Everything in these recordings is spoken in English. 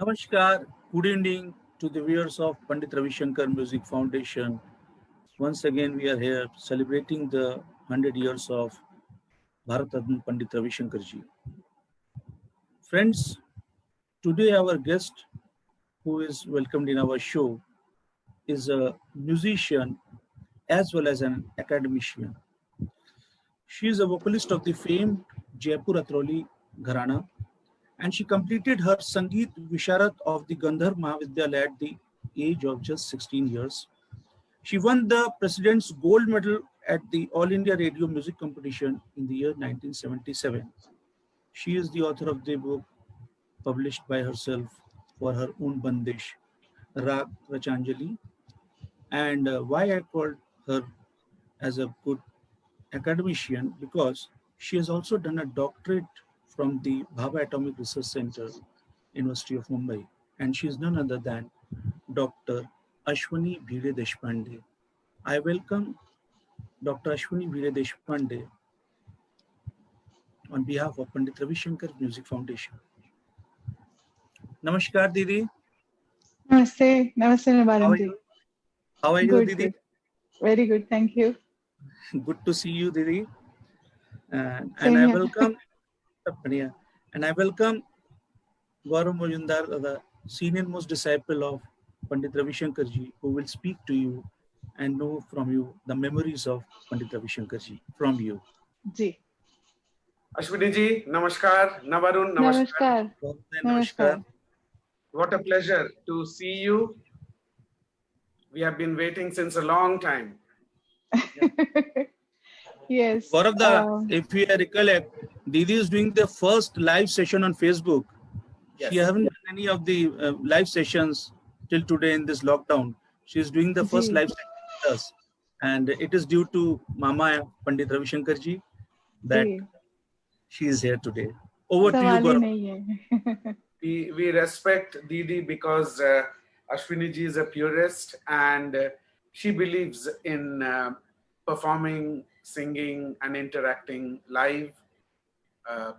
Namaskar, good evening to the viewers of Pandit Ravi Shankar Music Foundation. Once again, we are here celebrating the 100 years of Bharat Ratna Pandit Ravi Shankar ji. Friends, today our guest who is welcomed in our show is a musician as well as an academician. She is a vocalist of the famed Jaipur Atroli Gharana, and she completed her Sangeet Visharat of the Gandharv Mahavidyalaya at the age of just 16 years. She won the President's Gold Medal at the All India Radio Music Competition in the year 1977. She is the author of the book published by herself for her own Bandish, Rag Rachanjali. And why I called her as a good academician, because she has also done a doctorate from the Bhabha Atomic Research Center, University of Mumbai. And she is none other than Dr. Ashwani Bhide Deshpande. I welcome Dr. Ashwani Bhide Deshpande on behalf of Pandit Ravi Shankar Music Foundation. Namaskar, Didi. Namaste, Namaste Nabaran ji. How are you, Good, Didi? good. Very good, thank you. Good to see you, Didi. And Same I here. welcome Gaurav Majumdar, the senior most disciple of Pandit Ravi Shankar ji, who will speak to you and know from you the memories of Pandit Ravi Shankar ji from you. Ji. Ashwini ji, namaskar. Navarun, namaskar. Namaskar. Namaskar. What a pleasure to see you. We have been waiting since a long time. Yes. Gaurav, if you recollect, Didi is doing the first live session on Facebook. She Yes. haven't done any of the live sessions till today in this lockdown. She is doing the first Ji. live session with us. And it is due to Mama Pandit Ravi Shankar ji that Ji. she is here today. Over to you, सवाल ही Gaurav. नहीं है. We respect Didi because Ashwini ji is a purist and she believes in performing, singing and interacting live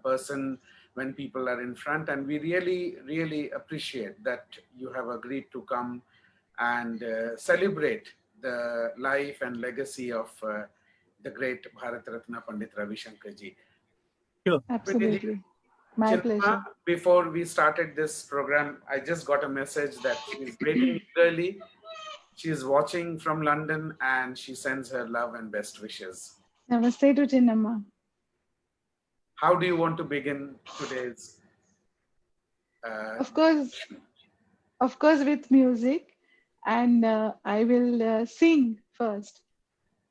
person when people are in front, and we really appreciate that you have agreed to come and celebrate the life and legacy of the great Bharat Ratna Pandit Ravi Shankar ji. Sure. Absolutely. My Chinma, pleasure. before we started this program, I just got a message that she's waiting eagerly. She's watching from London and she sends her love and best wishes. Namaste to Chinnamma. How do you want to begin today's? Of course, with music, and I will sing first,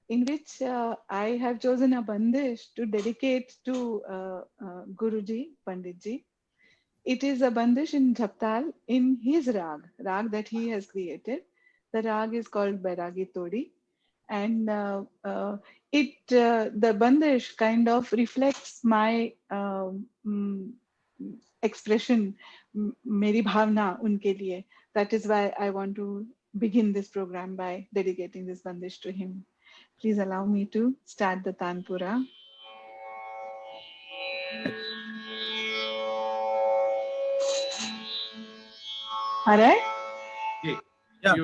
in which I have chosen a bandish to dedicate to Guruji, Panditji. It is a bandish in Jhaptal in his rag that he has created. The rag is called Bairagi Todi, and the bandish kind of reflects my expression, meri bhavna unke liye. That is why I want to begin this program by dedicating this bandish to him. Please allow me to start the Tanpura. All right? Yeah.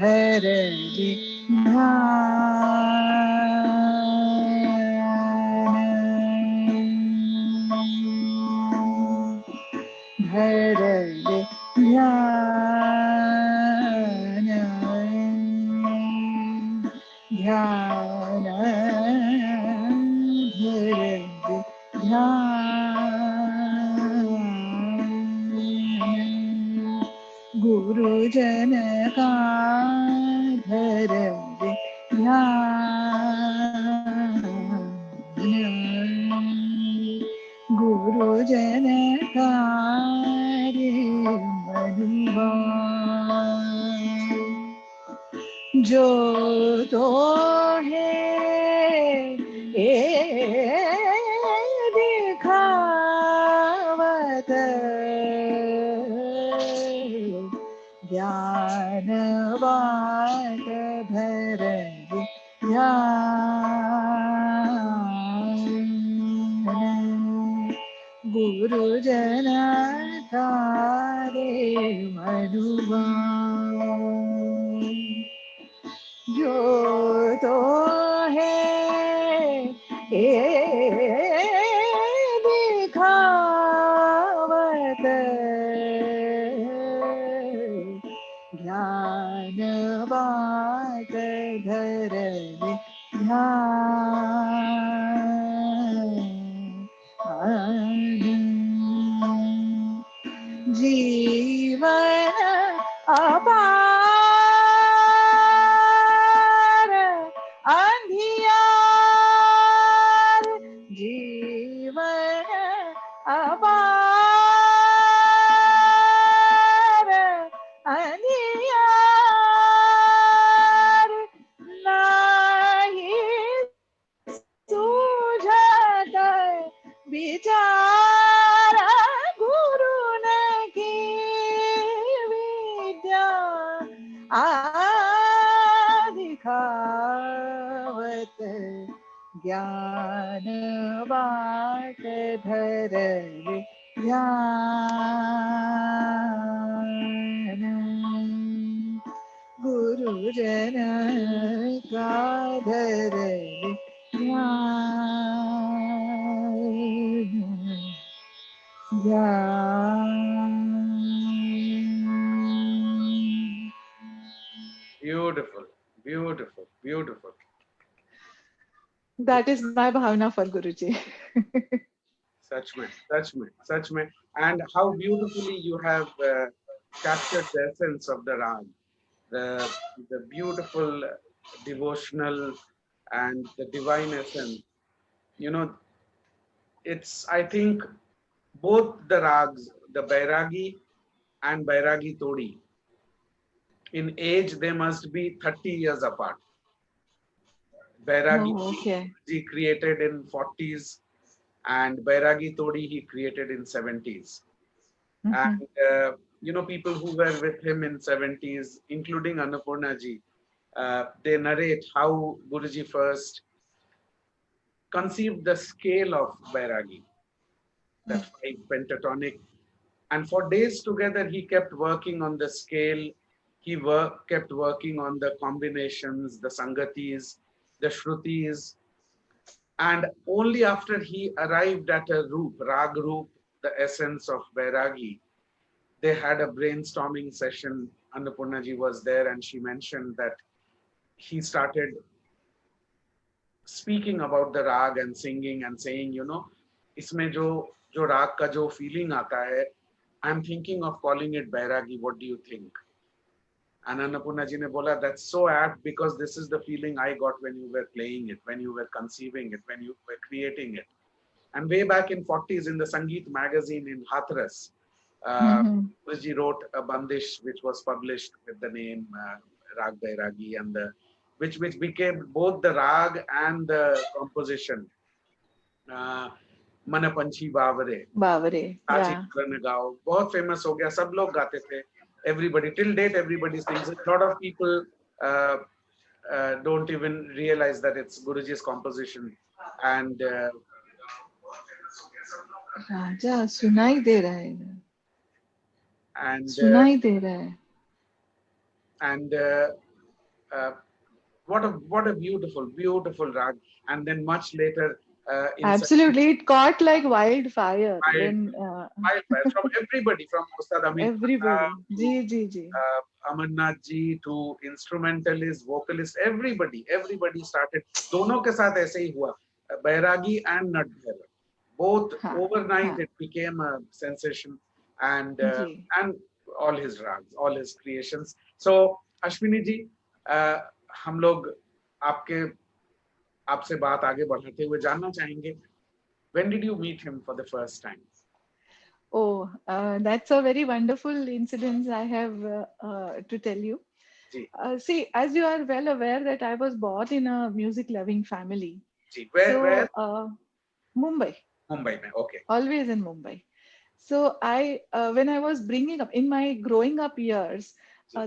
धरली धरली गुरुजन का धर गुरुजन का जो तो है दिखावत ज्ञान बात भर गुरुजन तारे मधुबान जो तो है दिखावत ज्ञान बात धर जीवन अपार अंधियार जीवन अपार अंधियार नाही सूझत विचार गुरु ने की विद्या दिखावत ज्ञान बाट धर ज्ञान गुरुजन का धर Beautiful, beautiful, beautiful. That is my bhavna for Guruji. Such me. And how beautifully you have captured the essence of the rag, the beautiful devotional and the divine essence. You know, it's, I think, both the rags, the Bairagi and Bairagi Todi, in age they must be 30 years apart. Bairagi he created in 40s and Bairagi Todi he created in 70s. And you know, people who were with him in 70s, including Annapurna ji, they narrate how Guruji first conceived the scale of Bairagi, the 5 pentatonic, and for days together he kept working on the scale. He kept working on the combinations, the sangatis, the shrutis, and only after he arrived at a roop, rag roop, the essence of Bairagi, they had a brainstorming session. Annapurna ji was there and she mentioned that he started speaking about the rag and singing and saying, you know, isme jo rag ka jo feeling aata hai, I'm thinking of calling it Bairagi. What do you think? And Annapurna ji ne bola, that's so apt because this is the feeling I got when you were playing it, when you were conceiving it, when you were creating it. And way back in 40s in the Sangeet magazine in Hathras, Guruji wrote a bandish which was published with the name Rag Bairagi, and which became both the rag and the composition. Mana Panchi Bavare, yeah. Gao, बहुत famous हो गया, सब लोग गाते थे. Everybody, till date, everybody sings it. A lot of people don't even realize that it's Guruji's composition. And राजा सुनाई दे रहा है. And सुनाई दे रहा है. And what a beautiful rag. And then much later, absolutely, it caught like wildfire. Wildfire from everybody, from Ustad Amit, everybody, Amarnath ji to instrumentalists, vocalists, everybody started. दोनों के साथ ऐसे ही हुआ. Bairagi and Nadbhaira, both overnight it became a sensation. And all his rags, all his creations. So Ashwini ji, हम लोग आपसे बात आगे बढ़ाते हुए जानना चाहेंगे, when did you meet him for the first time? Oh, that's a very wonderful incident I have to tell you. See, as you are well aware that I was born in a music-loving family. Where? Mumbai. Mumbai, okay. Always in Mumbai. So when I was bringing up, in my growing up years,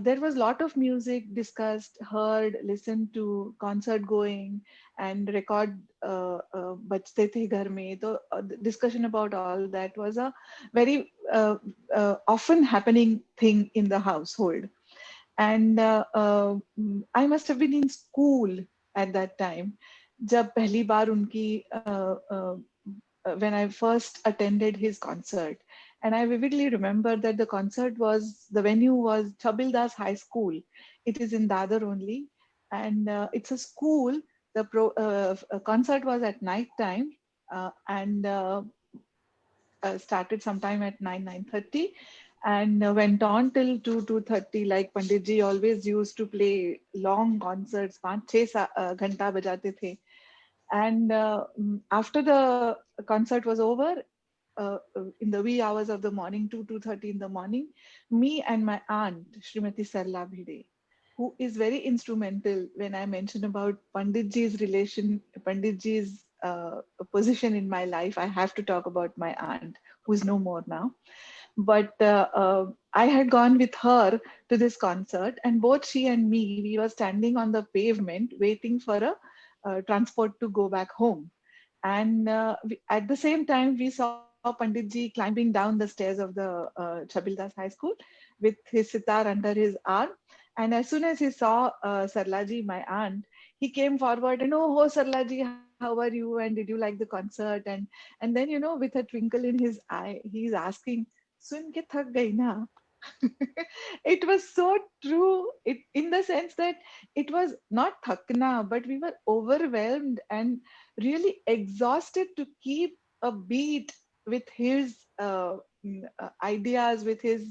there was a lot of music discussed, heard, listened to, concert going, and record bajte the ghar mein. So discussion about all that was a very often happening thing in the household. And I must have been in school at that time. जब पहली बार उनकी when I first attended his concert. And I vividly remember that the venue was Chabildas High School. It is in Dadar only. And it's a school. The concert was at night time and started sometime at 9:30 and went on till 2:30. Like Pandit ji always used to play long concerts, 5-6 ghanta bajate the. And after the concert was over, in the wee hours of the morning, 2:30 in the morning, me and my aunt, Srimati Sarla Bhide, who is very instrumental when I mention about Panditji's position in my life. I have to talk about my aunt, who is no more now. But I had gone with her to this concert, and both she and me, we were standing on the pavement waiting for a transport to go back home. And at the same time, we saw Panditji climbing down the stairs of the Chabildas High School with his sitar under his arm. And as soon as he saw Sarlaji, my aunt, he came forward and, oh, Sarlaji, how are you? And did you like the concert? And then, with a twinkle in his eye, he's asking, Sun ke thak gayi na? It was so true, in the sense that it was not thakna, but we were overwhelmed and really exhausted to keep a beat with his ideas, with his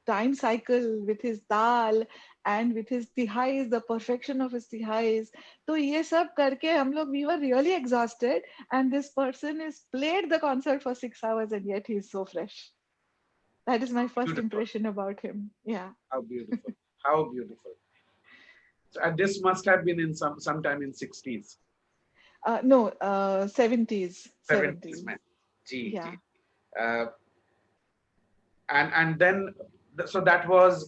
time cycle, with his tal, and with his tihais, the perfection of his tihais. So ye sab karke we were really exhausted, and this person is played the concert for 6 hours and yet he's so fresh. That is my first impression about him. Yeah. How beautiful. How beautiful. So, and this must have been in sometime in 60s. No, 70s. 70s, man. Yeah. And then, so that was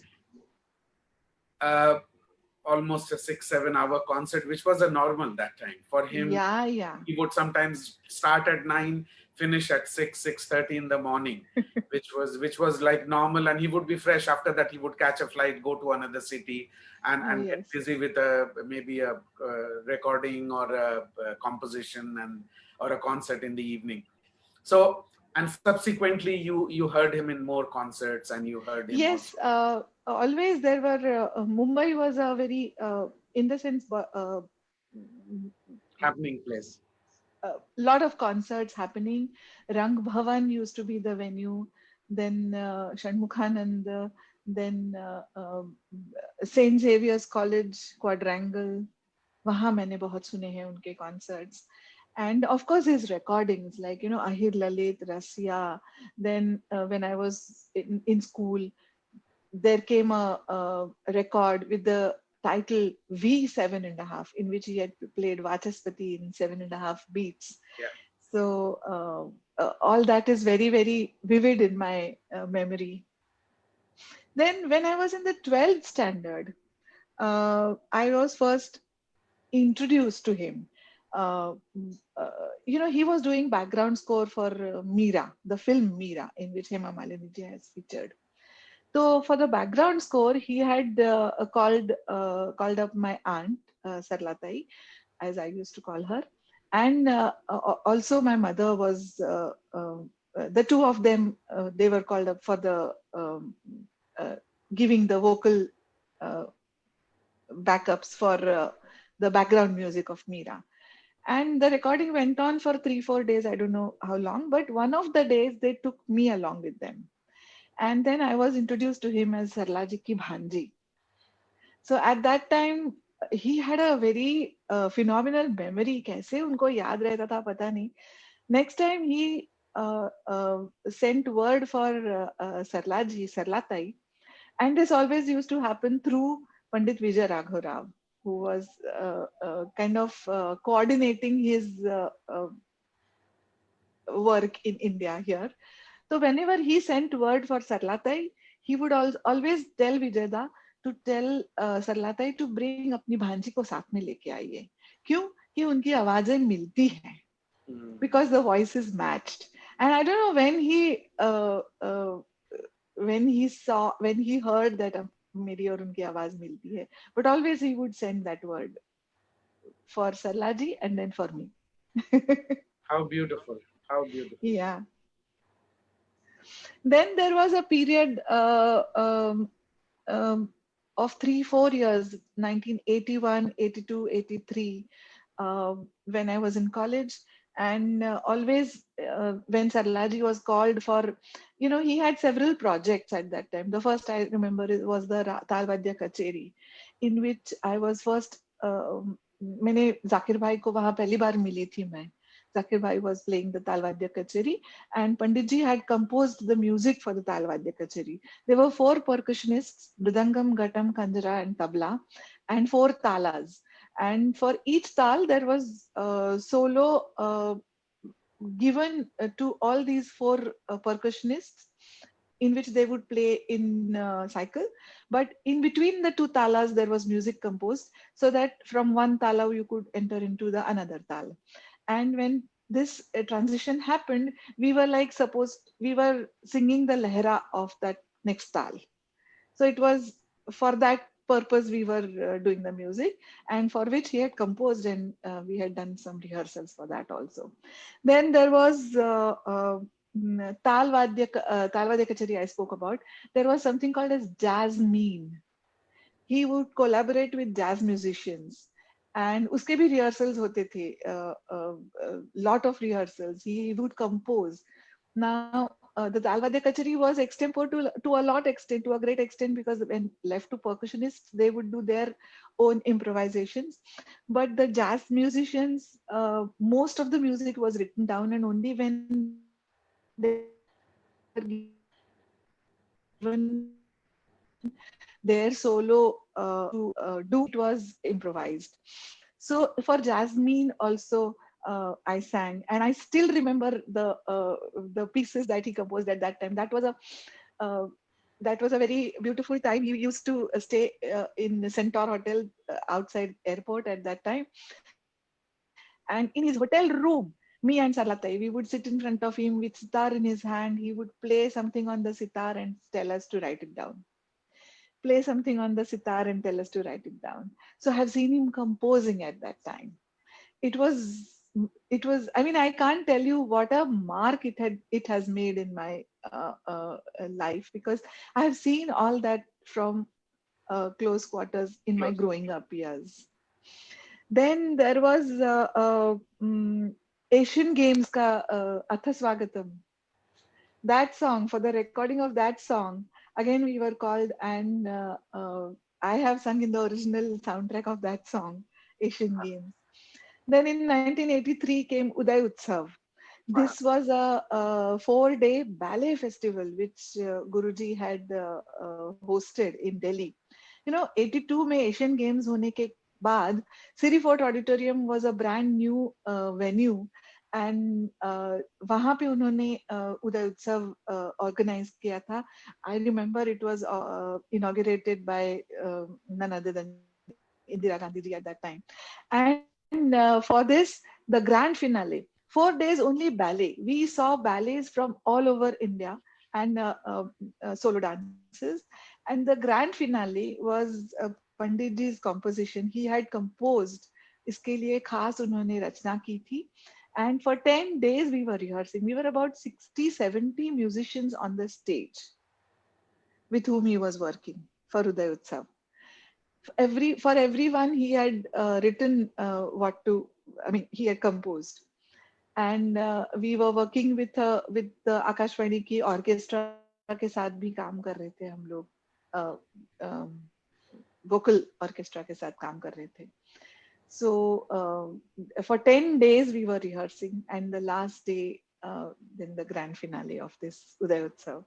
almost a 6-7 hour concert, which was a normal that time for him. Yeah. He would sometimes start at 9, finish at 6:30 in the morning, which was like normal, and he would be fresh. After that, he would catch a flight, go to another city, and Yes. get busy with maybe a recording or a composition or a concert in the evening. So, and subsequently, you heard him in more concerts, and you heard him. Yes, always there were. Mumbai was a very, in the sense, happening place. A lot of concerts happening. Rang Bhavan used to be the venue. Then Shanmukhanand, then Saint Xavier's College Quadrangle. वहाँ मैंने बहुत सुने हैं उनके concerts. And of course his recordings, like Ahir Lalit, Rasya. Then when I was in school, there came a record with the title V7.5, in which he had played Vachaspati in 7.5 beats. Yeah. So all that is very, very vivid in my memory. Then when I was in the 12th standard, I was first introduced to him. He was doing background score for Meera, the film Meera, in which Hema Malini ji has featured. So for the background score, he had called up my aunt, Sarlatai, as I used to call her. And also my mother was, the two of them, they were called up for the giving the vocal backups for the background music of Meera. And the recording went on for 3-4 days. I don't know how long, but one of the days they took me along with them. And then I was introduced to him as Sarlaji ki Bhanji. So at that time, he had a very phenomenal memory. कैसे उनको याद रहता था पता नहीं. Next time he sent word for Sarlaji, Sarlatai, and this always used to happen through Pandit Vijay Raghav Rao, who was kind of coordinating his work in India here. So whenever he sent word for Sarlatai, he would always tell Vijayda to tell Sarlatai to bring अपनी भांजी को साथ में लेके आइए. क्यों? कि उनकी आवाजें मिलती हैं. Because the voices matched. And I don't know when he heard that मेरी और उनकी आवाज मिलती है, but always he would send that word for Sarlaji and then for me. How beautiful. How beautiful. Yeah. Then there was a period of 3-4 years, 1981, 82, 83, when I was in college. And always when Sarlaji was called for, he had several projects at that time. The first I remember was the Talvadya Kacheri, in which I was first, मैंने जाकिर भाई को वहाँ पहली बार मिली थी मैं. Zakir Bhai was playing the Talvadya Kacheri, and Panditji had composed the music for the Talvadya Kacheri. There were 4 percussionists, Mridangam, Ghatam, Kanjara, and Tabla, and 4 talas. And for each tal, there was solo given to all these 4 percussionists, in which they would play in cycle. But in between the 2 talas, there was music composed, so that from one tala you could enter into the another tal. And when this transition happened, we were like, suppose we were singing the lehra of that next tal. So it was for that purpose we were doing the music, and for which he had composed, and we had done some rehearsals for that also. Then there was Talvadya Kacheri I spoke about. There was something called as Jasmine. He would collaborate with jazz musicians. And उसके भी rehearsals होते थे, lot of rehearsals. He would compose. Now, the Talvadya Kacheri was extempore to a great extent, because when left to percussionists, they would do their own improvisations. But the jazz musicians, most of the music was written down, and only when they were given their solo to do, it was improvised. So for Jasmine also I sang, and I still remember the pieces that he composed at that time. That was a very beautiful time. He used to stay in the Centaur Hotel outside airport at that time, and in his hotel room, me and Sarlatai, we would sit in front of him with sitar in his hand. He would play something on the sitar and tell us to write it down. Play something on the sitar and tell us to write it down. So I've seen him composing at that time. It was, I mean, I can't tell you what a mark it has made in my life, because I have seen all that from close quarters in my growing up years. Then there was Asian Games ka Atha Swagatam. That song, for the recording of that song, again we were called, and I have sung in the original soundtrack of that song, Asian Games. Then in 1983 came Uday Utsav. This was a 4-day ballet festival which Guruji had hosted in Delhi. 82 में Asian Games होने के बाद Siri Fort Auditorium was a brand new venue, and वहाँ पे उन्होंने उदय उत्सव organize किया था. I remember it was inaugurated by none other than Indira Gandhi ji at that time. And for this, the grand finale, 4 days only ballet. We saw ballets from all over India, and solo dances. And the grand finale was Pandit ji's composition. He had composed, इसके लिए खास उन्होंने रचना की थी. And for 10 days we were rehearsing. We were about 60-70 musicians on the stage with whom he was working for Uday Utsav. For everyone he had written he had composed. And we were working with the Akashvani ki orchestra के साथ भी काम कर रहे थे हम लोग, vocal orchestra के साथ काम कर रहे थे. So for 10 days we were rehearsing, and the last day, then the grand finale of this Uday Utsav.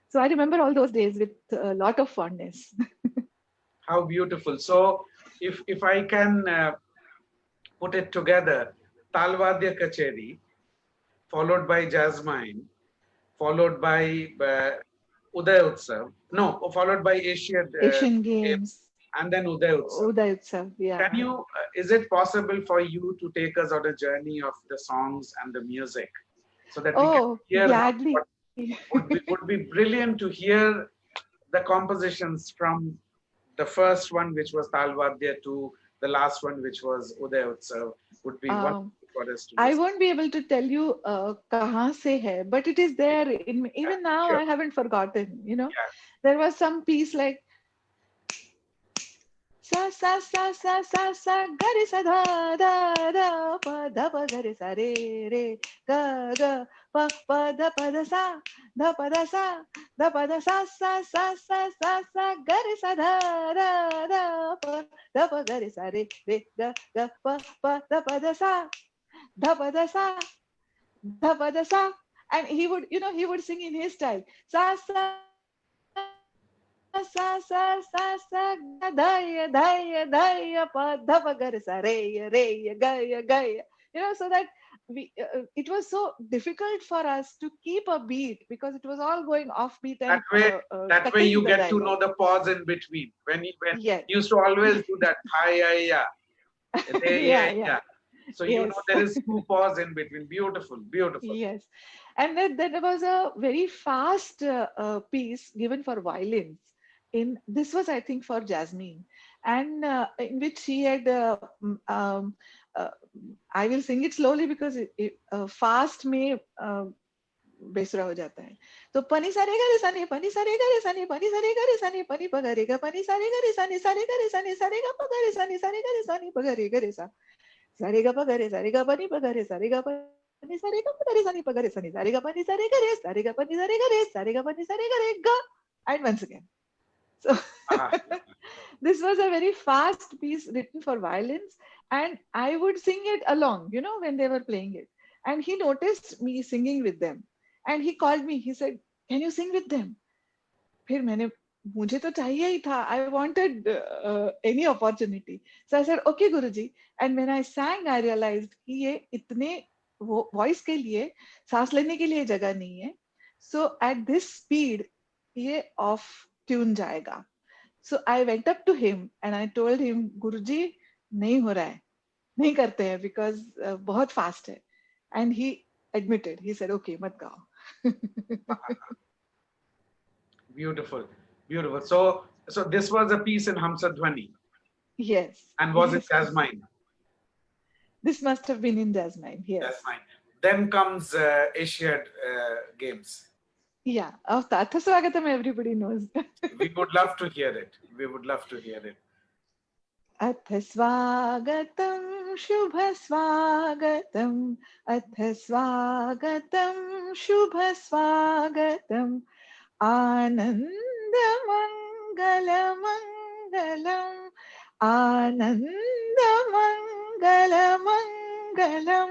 So I remember all those days with a lot of fondness. How beautiful. So if I can put it together, Talvadya Kacheri, followed by Jasmine, followed by Uday Utsav, no, followed by Asian Games. And then Uday Utsav. Uday Utsav, yeah. Can you, is it possible for you to take us on a journey of the songs and the music so that we can hear? Gladly. Would be brilliant to hear the compositions from the first one, which was Talvadya, to the last one, which was Uday Utsav. Would be wonderful for us to I won't be able to tell you kahan se hai, but it is there. Even now, sure. I haven't forgotten. You know, there was some piece like sa sa sa sa sa sa gari sa da da da pa da pa gari sa re re ga ga pa pa da sa da sa da sa sa sa sa sa sa gari sa da da da pa da pa gari sa re re ga ga pa pa da sa da sa, and he would, you know, he would sing in his style, sa sa sa sa sa sa daya daya daya pa da pa gar sa re re ga ga, you know, so that we it was so difficult for us to keep a beat because it was all going off beat. And that way you get to know the pause in between when you used to always do that hi yeah. So you know there is two pause in between. Beautiful. Yes, and then there was a very fast piece given for violins. This was, I think, for Jasmine, and in which she had. I will sing it slowly because fast में बेसुरा हो जाता है. तो पनी सारे गरे सनी पनी सारे गरे सनी पनी सारे गरे सनी पनी पगरेगा पनी सारे गरे सनी सारे गरे सनी सारे गा पगरे सनी सारे गरे सनी पगरे गरे सा सारे गा पगरे सारे गा पनी पगरे सारे गा पनी सारे गा पगरे सनी पगरे सनी सारे गा पनी सारे गरे सारे गा पनी सारे गरे सारे गा पनी सारे गरे गा, and once again. So this was a very fast piece written for violins, and I would sing it along, you know, when they were playing it. And he noticed me singing with them, and he called me. He said, "Can you sing with them?" फिर मैंने मुझे तो चाहिए ही था. I wanted any opportunity. So I said, "Okay, Guruji." And when I sang, I realized कि ये इतने voice के लिए सांस लेने के लिए जगह नहीं है. So at this speed, ये off tune जाएगा. So I went up to him and I told him, "Guruji, नहीं हो रहा है, नहीं करते हैं because बहुत fast है." And he admitted. He said, "Okay, मत गाओ." Beautiful. So this was a piece in Hamsadhwani. Yes. And was it Jasmine? This must have been in Jasmine. Yes. Jasmine. Then comes Asiad Games. Yeah. Atha Swagatam, everybody knows. We would love to hear it. Atha Swagatam, Shubha Swagatam, Atha Swagatam, Shubha Swagatam, Ananda Mangala Mangalam, Ananda Mangala Mangalam,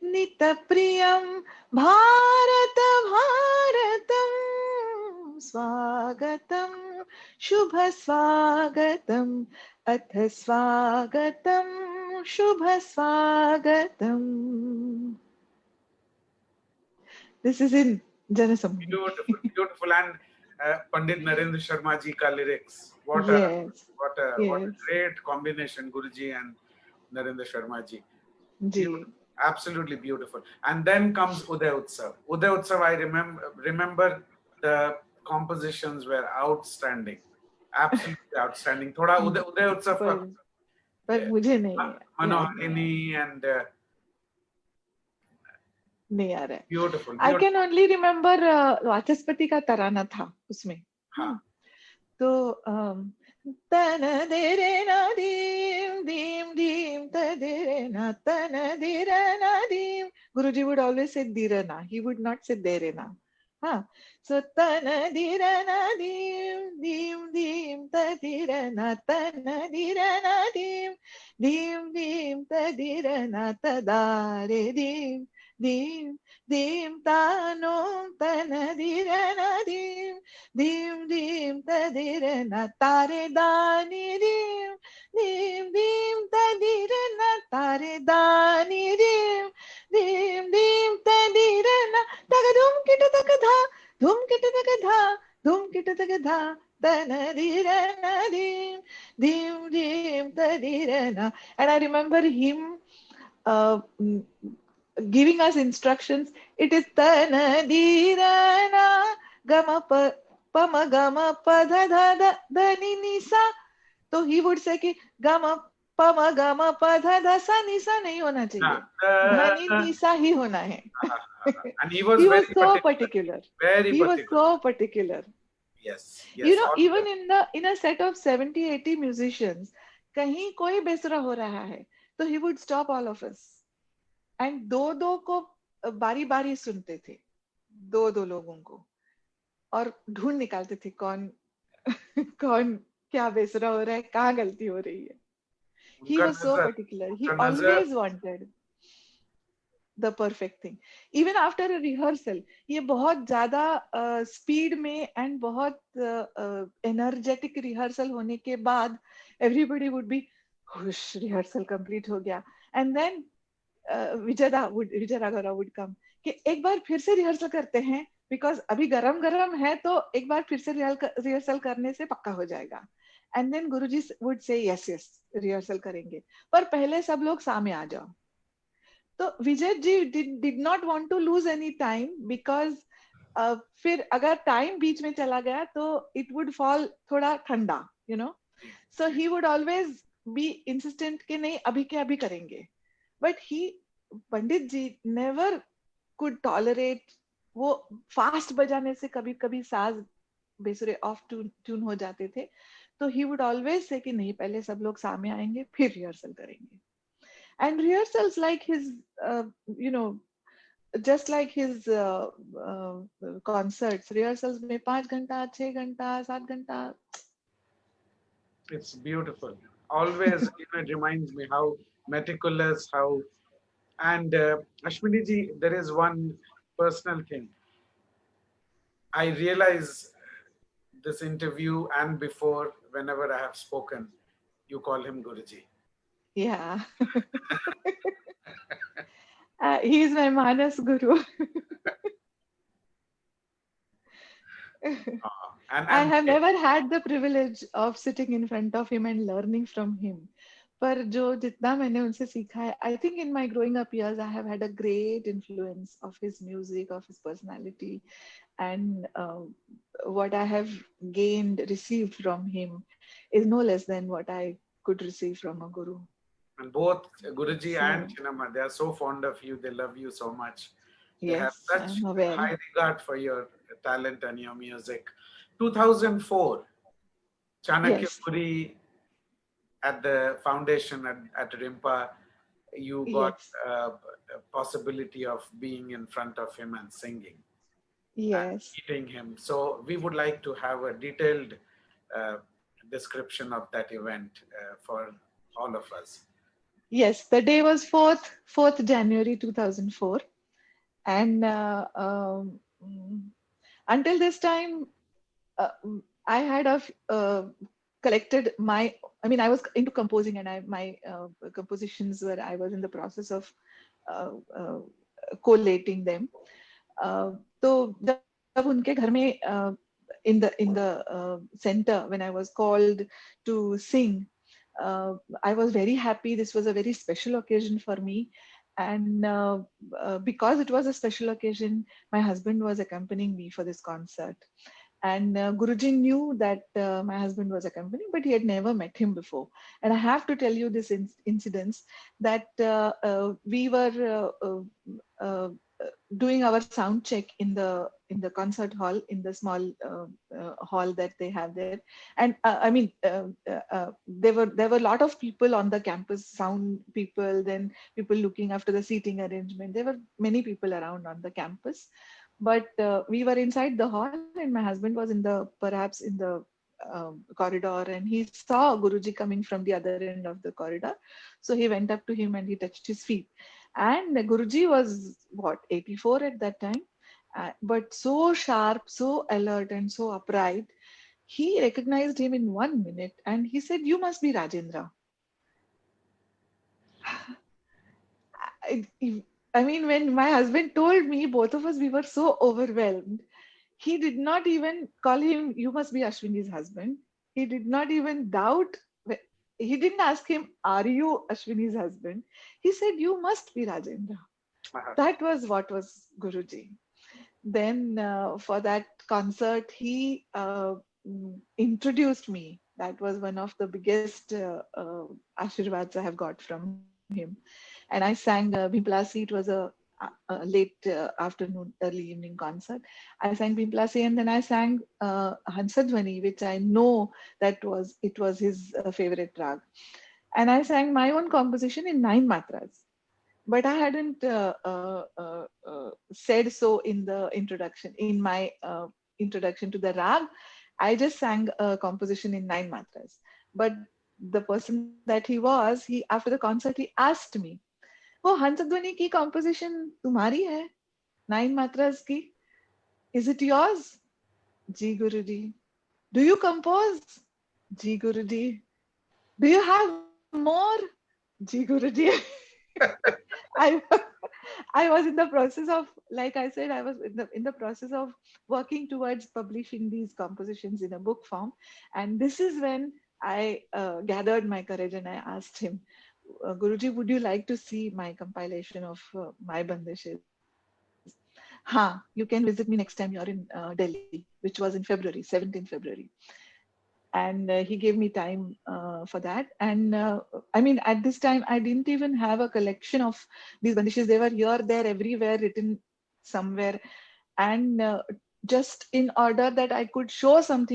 Nita Priyam Bharata Bharatam, Swagatam, Shubha Swagatam, Atha Swagatam, Shubha Swagatam. This is in Janasambhumi. Beautiful. And Pandit Narendra Sharma ji ka lyrics. What a great combination, Guruji and Narendra Sharma ji. Absolutely beautiful. And then comes Uday Utsav. Uday Utsav, I remember the compositions were outstanding. Absolutely outstanding. Thoda Uday Utsav पर मुझे नहीं Manoharini and नहीं आ रहा है. Beautiful. I can only remember वाचस्पति का तराना था उसमें. तो तन दे रे ना दीम दीम दीम त दे रे ना तन दे रे ना दीम. Guruji would always say dirana. He would not say derena. Huh. So tana dirana dim dim dim ta dirana tana dirana dim dim dim ta dirana ta dare dim dim dim ta no tana dirana dim dim dim ta dirana tare dani dim dim dim ta dirana tare dani dim dim dim ta dirana taga dum kita taga dha dum kita taga dha dum kita taga dha tana dirana dim dim dim ta dirana. And I remember him uh, mm, giving us instructions. It is tana dirana gama pa pama gama pa dha dha dha dha ni ni sa. So he would say कि gama pama gama pa dha dha sa ni sa नहीं होना चाहिए, धनी ni sa ही होना है. And he was He very was so particular. Very He was particular. so particular. Yes. You know, always. even in a set of 70-80 musicians, कहीं कोई बेसुरा हो रहा है, तो he would stop all of us. And दो को बारी बारी सुनते थे, दो लोगों को, और ढूंढ निकालते थे कौन कौन क्या बेसुरा हो रहा है, कहाँ गलती हो रही है. He उनका was so नजर- particular. He उनका नजर- always wanted the perfect thing. Even after a rehearsal, ये बहुत ज़्यादा speed में and बहुत energetic rehearsal होने के बाद, everybody would be, whoosh, rehearsal complete हो गया. And then Vijay Raghav would come कि एक बार फिर से rehearsal करते हैं, because अभी गरम है तो एक बार फिर से rehearsal करने से पक्का हो जाएगा. And then Guruji would say yes, rehearsal करेंगे, पर पहले सब लोग सामने आ जाओ. तो Vijay ji did not want to lose any time, because फिर अगर टाइम बीच में चला गया तो it would fall थोड़ा ठंडा, you know. So he would always be insistent कि नहीं अभी के अभी करेंगे. But Pandit ji never could tolerate वो फास्ट बजाने से कभी कभी साज बेसुरे ऑफ ट्यून हो जाते थे. तो he would always say कि नहीं पहले सब लोग सामने आएंगे फिर रिहर्सल करेंगे. And rehearsals like his, just like his concerts, rehearsals में 5 घंटा, 6 घंटा, 7 घंटा. It's beautiful. Always, it reminds me how meticulous, how. And Ashwini ji, there is one personal thing. I realize this interview and before, whenever I have spoken, you call him Guruji. Yeah. He is my Manas Guru. I have never had the privilege of sitting in front of him and learning from him. पर जो जितना मैंने उनसे सीखा है, I think in my growing up years, I have had a great influence of his music, of his personality, and what I have received from him is no less than what I could receive from a guru. And both Guruji and Chinnamma, they are so fond of you. They love you so much. They have such high regard for your talent and your music. 2004, Chanakya Puri at the foundation at Rimpa, you got a possibility of being in front of him and singing. And meeting him. So we would like to have a detailed description of that event for all of us. Yes, the day was 4th January 2004. And until this time, I had collected I was into composing, and my compositions were, I was in the process of collating them. So जब उनके घर में in the center, when I was called to sing, I was very happy. This was a very special occasion for me. And because it was a special occasion, my husband was accompanying me for this concert. And Guruji knew that my husband was accompanying, but he had never met him before. And I have to tell you this incident, that we were doing our sound check in the concert hall, in the small hall that they have there. And there were a lot of people on the campus, sound people, then people looking after the seating arrangement. There were many people around on the campus. But we were inside the hall, and my husband was perhaps in the corridor, and he saw Guruji coming from the other end of the corridor. So he went up to him and he touched his feet. And Guruji was what, 84 at that time, but so sharp, so alert, and so upright. He recognized him in 1 minute, and he said, "You must be Rajendra." I, I mean, when my husband told me, both of us, we were so overwhelmed. He did not even call him, "You must be Ashwini's husband." He did not even doubt. He didn't ask him, "Are you Ashwini's husband?" He said, "You must be Rajendra." That was what was Guruji. Then for that concert, he introduced me. That was one of the biggest ashirwads I have got from him. And I sang Bhimplasi. It was a late afternoon, early evening concert. I sang Bhimplasi, and then I sang Hansadhwani, which I know it was his favorite rag. And I sang my own composition in 9 matras. But I hadn't said so in the introduction, in my introduction to the rag. I just sang a composition in 9 matras. But the person that he was, after the concert, he asked me, "Oh, Hansadhwani ki composition तुम्हारी है? 9 matras ki? Is it yours?" "Ji Guruji." "Do you compose?" "Ji Guruji." "Do you have more?" "Ji Guruji." I I was in the process of, like I said, I was in the process of working towards publishing these compositions in a book form. And this is when I gathered my courage and I asked him, "Guruji, would you like to see my compilation of my bandishes?" "Ha, you can visit me next time you're in Delhi," which was in February, 17th February. And he gave me time for that. And I mean, at this time, I didn't even have a collection of these bandishes. They were here, there, everywhere, written somewhere. And just in order that I could show some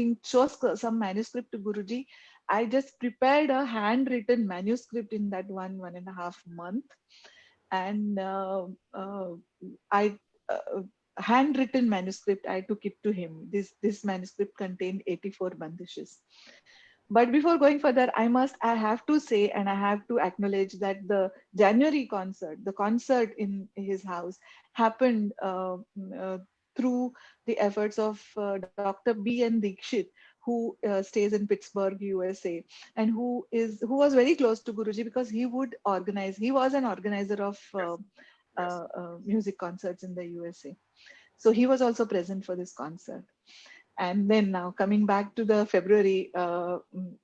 manuscript to Guruji, I just prepared a handwritten manuscript in that 1.5 month. And I handwritten manuscript, I took it to him. This manuscript contained 84 bandishes. But before going further, I have to say, and I have to acknowledge that the January concert, the concert in his house, happened through the efforts of Dr. B.N. Dikshit, who stays in Pittsburgh, USA, and who was very close to Guruji, because he would organize. He was an organizer of music concerts in the USA. So he was also present for this concert. And then now coming back to the February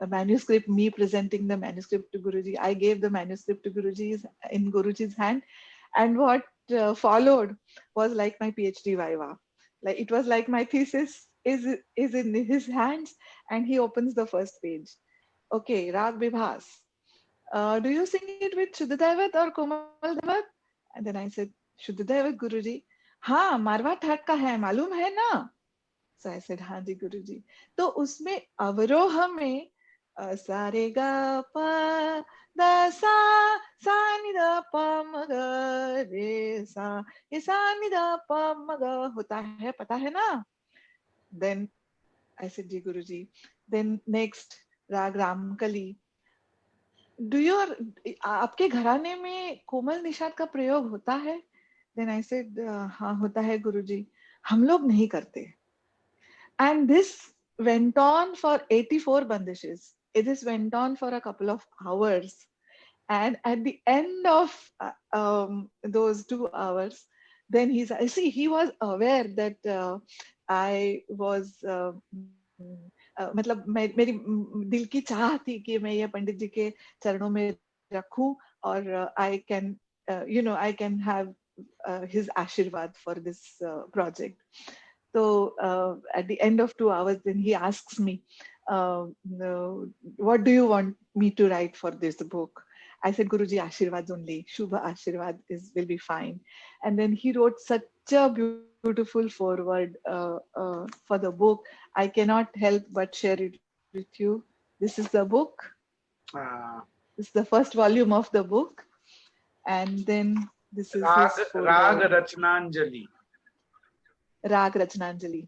manuscript, me presenting the manuscript to Guruji, I gave the manuscript to in Guruji's hand. And what followed was like my PhD viva. Like, it was like my thesis is in his hands, and he opens the first page. "Okay, Rag Vibhas. Do you sing it with Shuddha Daivat or Komal Daivat?" And then I said, "Shuddha Daivat, Guruji." "हाँ, मारवा ठाट का है, मालूम है ना?" So I said, "हाँ जी गुरुजी." तो उसमें अवरोह में सा रे गा पा दा सा नि दा पा म ग रे सा, ये सा नि दा पा म ग होता है, पता है ना? Then I said, "ji Guruji." Then next, राग रामकली. आपके घराने में कोमल निषाद का प्रयोग होता है? Then I said, हाँ होता है गुरुजी, हम लोग नहीं करते. And this went on for 84 bandishes. This went on for a couple of hours. And at the end of those 2 hours, then he was aware that I was, मतलब मेरी दिल की चाह थी कि मैं ये पंडित जी के चरणों में रखूं, और I can have his Ashirwad for this project. So at the end of 2 hours, then he asks me, "What do you want me to write for this book?" I said, "Guruji, Ashirwad only. Shubha Ashirwad will be fine." And then he wrote such a beautiful foreword for the book. I cannot help but share it with you. This is the book. This is the first volume of the book. And then this is his foreword. Rag Rachnanjali. Rag Rachananjali.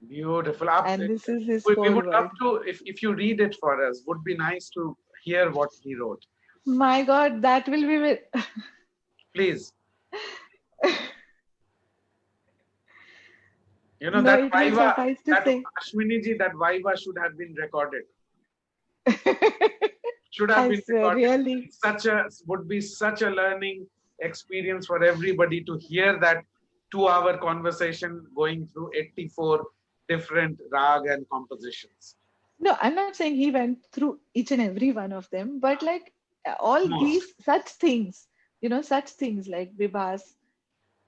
Beautiful. And this is his We would foreword. love to, if you read it for us, would be nice to hear what he wrote. My God, that will be... Please. You know, No, that it will Viva, suffice to that say. Ashwini ji, that Viva should have been recorded. Should have I been swear, recorded. really. Would be such a learning experience for everybody to hear that 2-hour conversation going through 84 different rag and compositions. No, I'm not saying he went through each and every one of them, but like all Most. these such things, such things like Vibhas,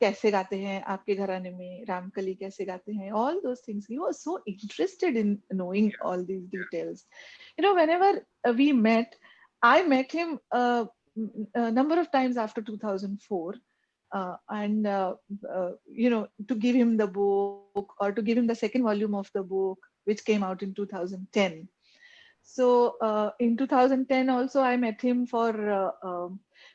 कैसे गाते हैं आपके घराने में, रामकली कैसे गाते हैं, all those things. He was so interested in knowing all these details. Whenever we met, I met him a number of times after 2004. And to give him the book or to give him the second volume of the book, which came out in 2010. So in 2010 also I met him for,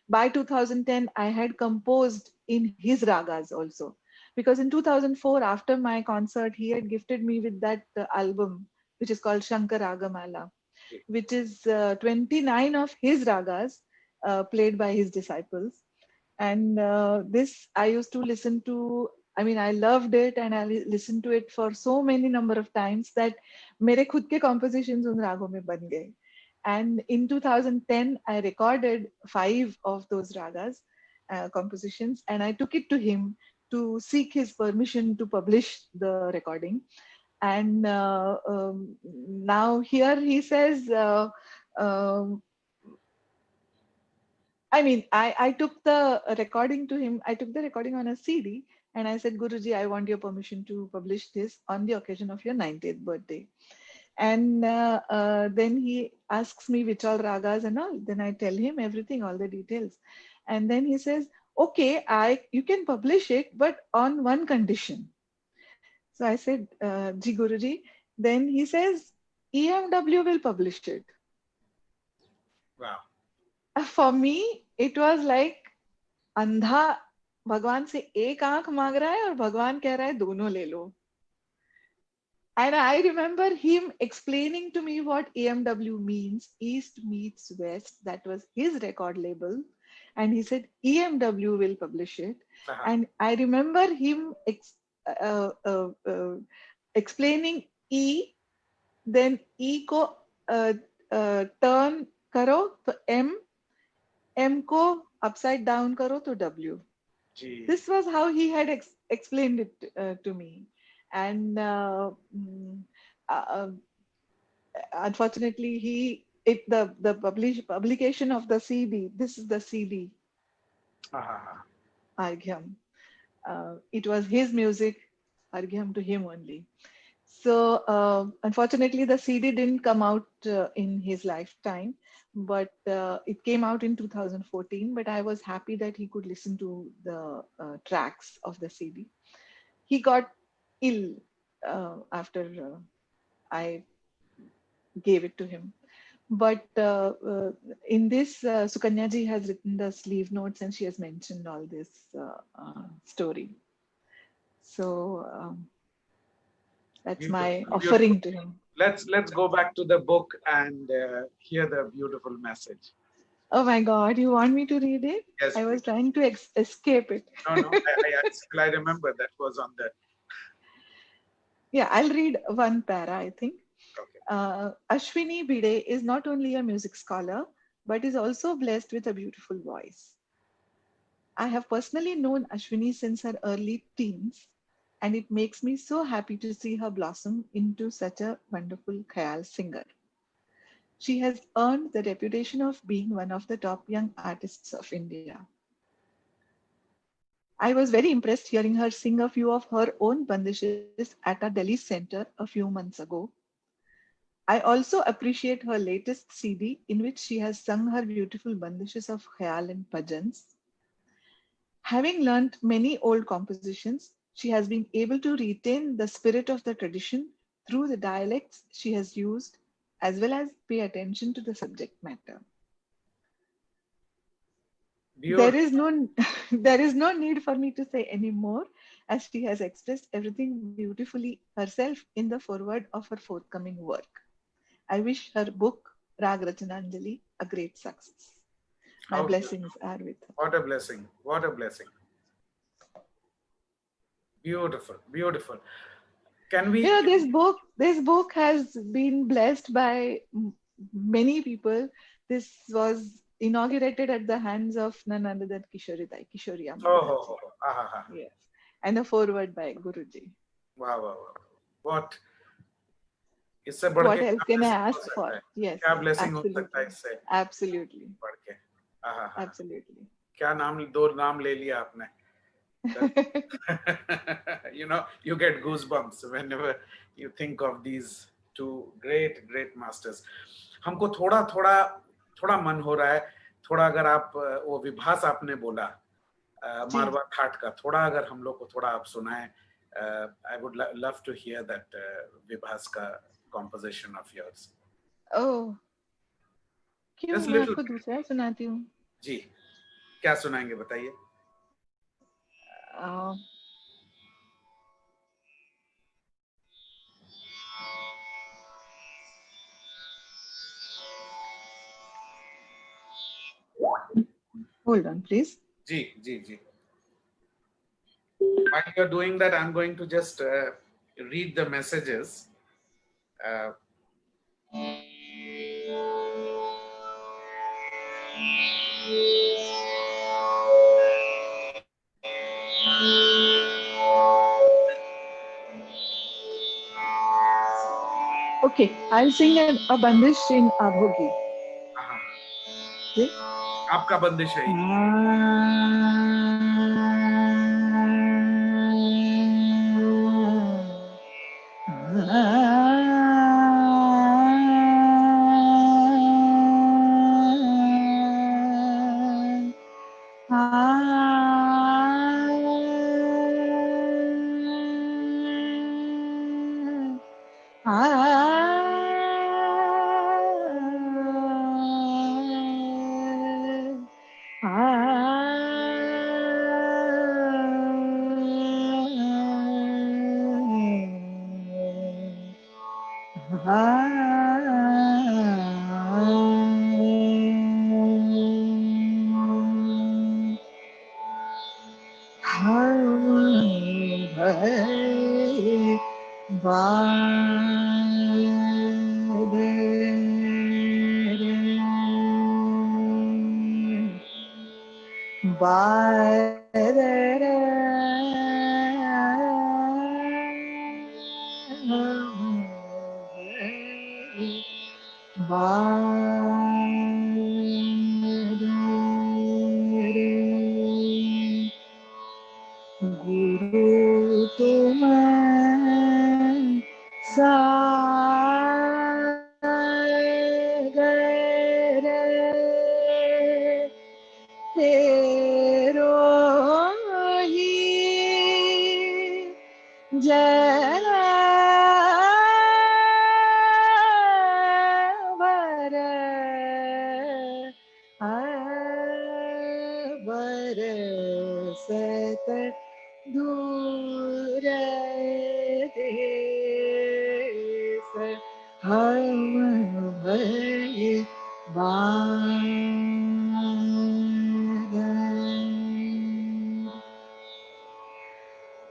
by 2010 I had composed in his ragas also. Because in 2004, after my concert, he had gifted me with that album, which is called Shankar Ragamala, which is 29 of his ragas played by his disciples. And this I used to listen to. I mean, I loved it, and I listened to it for so many number of times that मेरे खुद के compositions उन रागों में बन गए. And in 2010, I recorded 5 of those ragas compositions, and I took it to him to seek his permission to publish the recording. And now here he says, I took the recording to him. I took the recording on a CD, and I said, Guruji, I want your permission to publish this on the occasion of your 90th birthday. And then he asks me which all ragas and all. Then I tell him everything, all the details. And then he says, okay, you can publish it, but on one condition. So I said, Ji Guruji. Then he says, EMW will publish it. Wow. For me, it was like अंधा भगवान से एक आंख मांग रहा है और भगवान कह रहा है दोनों ले लो. And I remember him explaining to me what EMW means, East Meets West. That was his record label. And he said, EMW will publish it. Uh-huh. And I remember him explaining E, then E ko turn karo to M ko upside down karo to W. Jeez. This was how he had explained it to me. And unfortunately, the publication of the CD, this is the CD, Arghyam. It was his music, Arghyam to him only. So unfortunately, the CD didn't come out in his lifetime, but it came out in 2014. But I was happy that he could listen to the tracks of the CD. He got ill after I gave it to him. But in this, Sukanya ji has written the sleeve notes and she has mentioned all this story. So that's my offering to him. Let's go back to the book and hear the beautiful message. Oh my God, you want me to read it? Yes. I was trying to escape it. No, I remember that was on the... Yeah, I'll read one para, I think. Okay. Ashwini Bide is not only a music scholar, but is also blessed with a beautiful voice. I have personally known Ashwini since her early teens, and it makes me so happy to see her blossom into such a wonderful khayal singer. She has earned the reputation of being one of the top young artists of India. I was very impressed hearing her sing a few of her own bandishes at our Delhi center a few months ago. I also appreciate her latest CD in which she has sung her beautiful bandishes of khayal and bhajans. Having learnt many old compositions, she has been able to retain the spirit of the tradition through the dialects she has used, as well as pay attention to the subject matter. Beautiful. There is no need for me to say any more. as she has expressed everything beautifully herself in the foreword of her forthcoming work. I wish her book, Rag Rachananjali, a great success. My How blessings are with her. What a blessing. What a blessing. Beautiful. Beautiful. Can we? This book has been blessed by many people. This was inaugurated at the hands of none other than Kishori Oh, Amma oh, ji. oh, oh. Ah, ah, ah. Yes, and a foreword by Guruji. Wow, wow, wow. What? इससे बढ़ के What else क्या can I blessing हो ask सकता for? है? Yes, क्या yes, blessing हो सकता है absolutely, इससे absolutely, बढ़ के? हाँ हाँ हाँ. absolutely. क्या नाम, दो नाम ले लिया आपने. You know, you get goosebumps whenever you think of these two great masters. हमको थोड़ा मन हो रहा है, थोड़ा अगर आप वो विभास आपने बोला मारवा ठाट का, थोड़ा अगर हम लोग को थोड़ा आप सुनाएं. I would love to hear that Vibhas का composition of yours. Oh, क्यों? Just मैं little आपको bit. दूसरा सुनाती हूँ. जी, क्या सुनाएंगे बताइए. Uh, hold on, please. Ji ji ji. While you're doing that, I'm going to just read the messages. Okay, I'll sing a bandish in Abhogi. हाँ, Okay? आपका बंदिश है. Guru tumhe saagare tero hi janavar barasat दूर देश हम भय बांध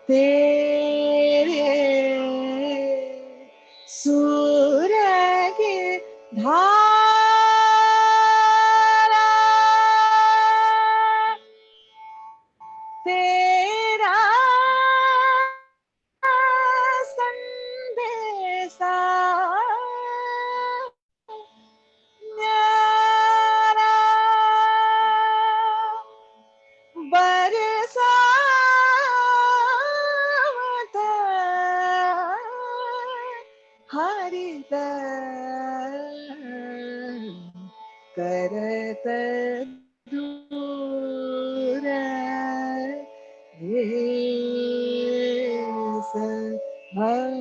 तेरे सूर की धारा तेरा संदेशा न्यारा बरसावता हरित करत दूर देश हम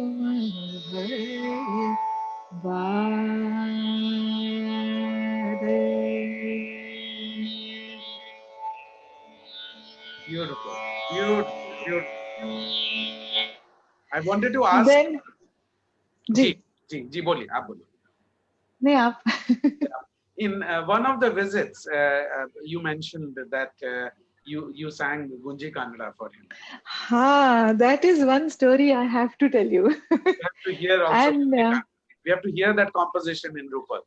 भय बांध. Beautiful, beautiful, beautiful. I wanted to ask. Then, जी जी बोलिए, आप बोलिए. नहीं आप. In one of the visits, you mentioned that you sang Gunji Kannada for him. Ha, that is one story I have to tell you. We have to hear also. And We have to hear that composition in Rupak.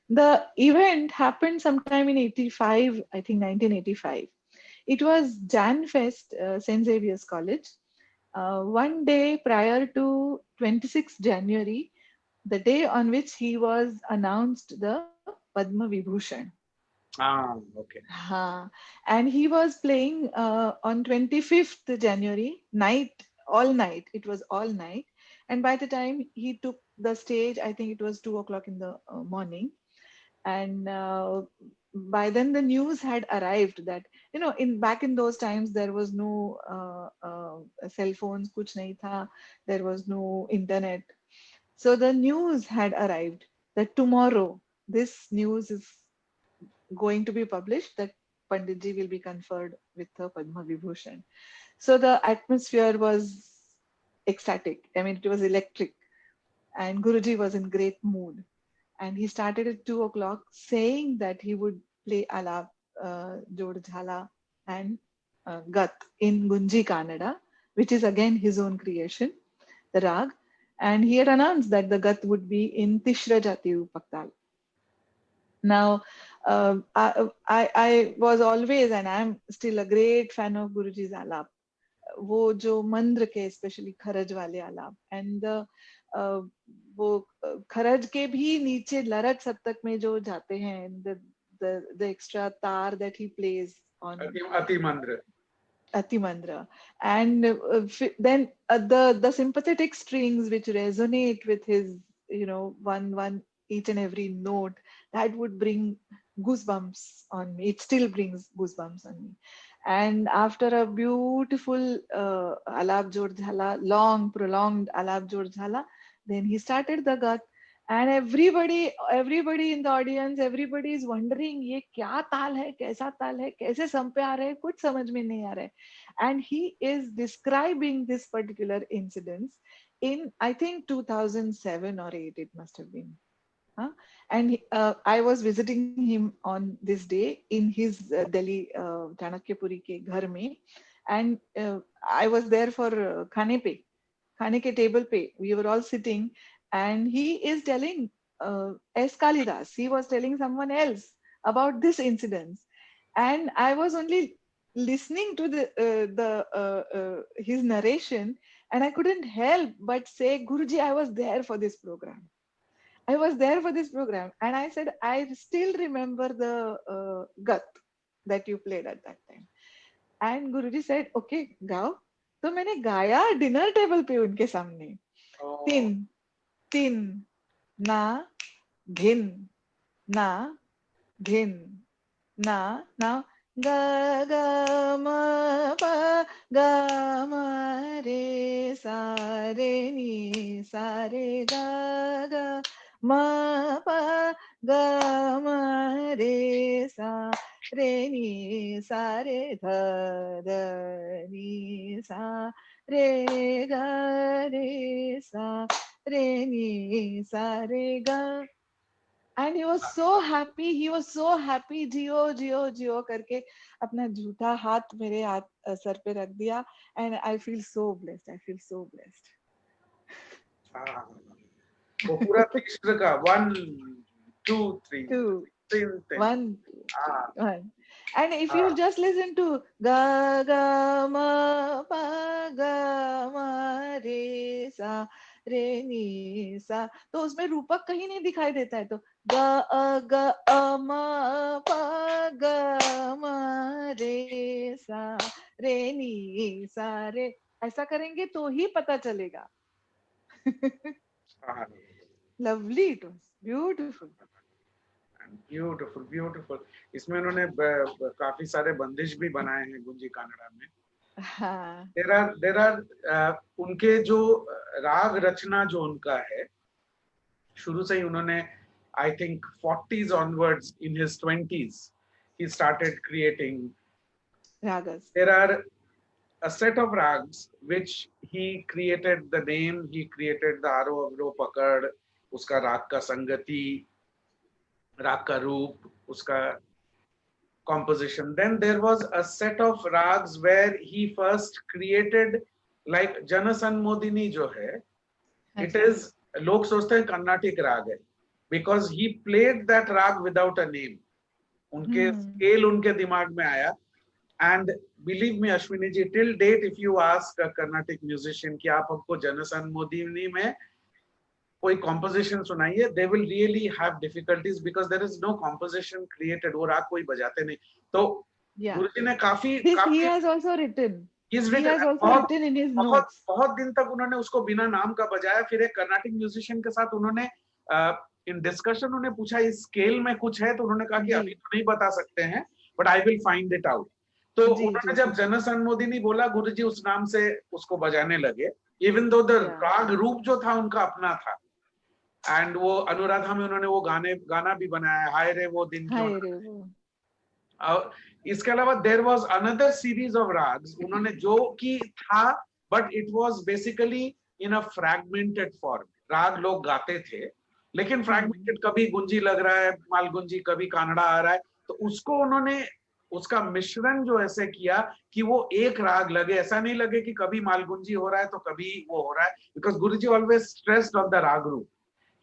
The event happened sometime in 85, I think 1985. It was Jan Fest, St. Xavier's College. One day prior to 26th January, the day on which he was announced the Padma Vibhushan. Okay. And he was playing on 25th January, all night. It was all night. And by the time he took the stage, I think it was 2 o'clock in the morning. And by then the news had arrived that, back in those times, there was no cell phones, kuch nahi tha, there was no internet. So the news had arrived that tomorrow this news is going to be published, that Panditji will be conferred with the Padma Vibhushan. So the atmosphere was ecstatic. I mean, it was electric. And Guruji was in great mood. And he started at 2 o'clock saying that he would play Alap, Jod Jhala, and Gat in Gunji Kannada, which is again his own creation, the Rag. And he had announced that the Gat would be in Tishra Jati Upaktal. Now, I was always, and I'm still a great fan of Guruji's Alap. वो जो मंद्र के, especially खरज वाले आलाप, and वो खरज के भी नीचे लरत सप्तक में जो जाते हैं, the extra tar that he plays on Ati Mandra, and then the sympathetic strings which resonate with his, one each and every note, that would bring goosebumps on me. It still brings goosebumps on me. And after a beautiful Alap Jod Jhala, long prolonged Alap Jod Jhala, then he started the Gat. And everybody in the audience, everybody is wondering, ये क्या ताल है, कैसा ताल है, कैसे सम पे आ रहे हैं, कुछ समझ में नहीं आ रहा है. And he is describing this particular incident in, I think 2007 or 8, it must have been. And I was visiting him on this day in his Delhi Chanakyapuri ke ghar mein, and I was there for khane ke table pe. We were all sitting, and he is telling S. Kalidas. He was telling someone else about this incident, and I was only listening to his narration, and I couldn't help but say, Guruji, I was there for this program. I was there for this program. And I said, I still remember the Gat that you played at that time. And Guruji said, okay, gao. तो मैंने गाया dinner table पे उनके सामने. तीन तीन ना धिन ना धिन na. Now ga ga ma pa ga ma re sa re ni sa re ga ga ma pa ga ma re sa re ni sa re dha da ni sa re ga re sa re ni sa re ga. And he was so happy. Jio Jio Jio करके अपना झूठा हाथ मेरे sir पे रख दिया. And I feel so blessed. वो पूरा तीसरा का 1 2 3 1 1. And if you just listen to ga ga ma pa ga ma re sa रे नी सा, तो उसमें रूपक कहीं नहीं दिखाई देता है. तो ग ग म प ग म रे सा रे नी सा रे, ऐसा करेंगे तो ही पता चलेगा. Lovely, it was beautiful. Beautiful. इसमें उन्होंने काफी सारे बंदिश भी बनाए हैं गुंजी कानड़ा में. There are उनके जो राग रचना जो उनका है, शुरू से ही उन्होंने, I think 40s onwards, in his 20s he started creating ragas. There are a set of rags which he created the name, he created the Aro Avro Pakad, uska rag ka sangati, rag ka roop, uska composition. Then there was a set of rags where he first created, like Janasanmodini jo hai, it is, log sochte hain Carnatic rag hai, because he played that rag without a name. Unke scale unke dimag mein aaya. And believe me, Ashwini ji, till date, if you ask a Carnatic musician कि आप हमको Janasanmodini में कोई composition सुनाइए, they will really have difficulties because there is no composition created. वो राग कोई बजाते नहीं. तो गुरुजी ने काफी he has also written. He has also written in his notes. बहुत दिन तक उन्होंने उसको बिना नाम का बजाया. फिर एक कर्नाटिक म्यूजिशियन के साथ उन्होंने इन डिस्कशन उन्होंने पूछा इस स्केल में कुछ है, तो उन्होंने कहा कि अभी तो नहीं बता सकते हैं, but I will find it out. तो उन्होंने जब जनसन्मोदिनी बोला, गुरुजी उस नाम से उसको बजाने लगे, इवन दो द राग रूप जो था उनका अपना था. एंड वो अनुराधा में उन्होंने वो गाना भी बनाया, हाय रे वो दिन क्यों. इसके अलावा there was another series of ragas उन्होंने जो कि था, but it was basically in a fragmented form. Raga लोग गाते थे लेकिन फ्रैगमेंटेड, कभी गुंजी लग रहा है मालगुंजी, कभी कानड़ा आ रहा है, तो उसको उन्होंने उसका मिश्रण जो ऐसे किया कि वो एक राग लगे, ऐसा नहीं लगे कि कभी मालगुंजी हो रहा है तो कभी वो हो रहा है. Because Guruji always stressed on the राग रूप,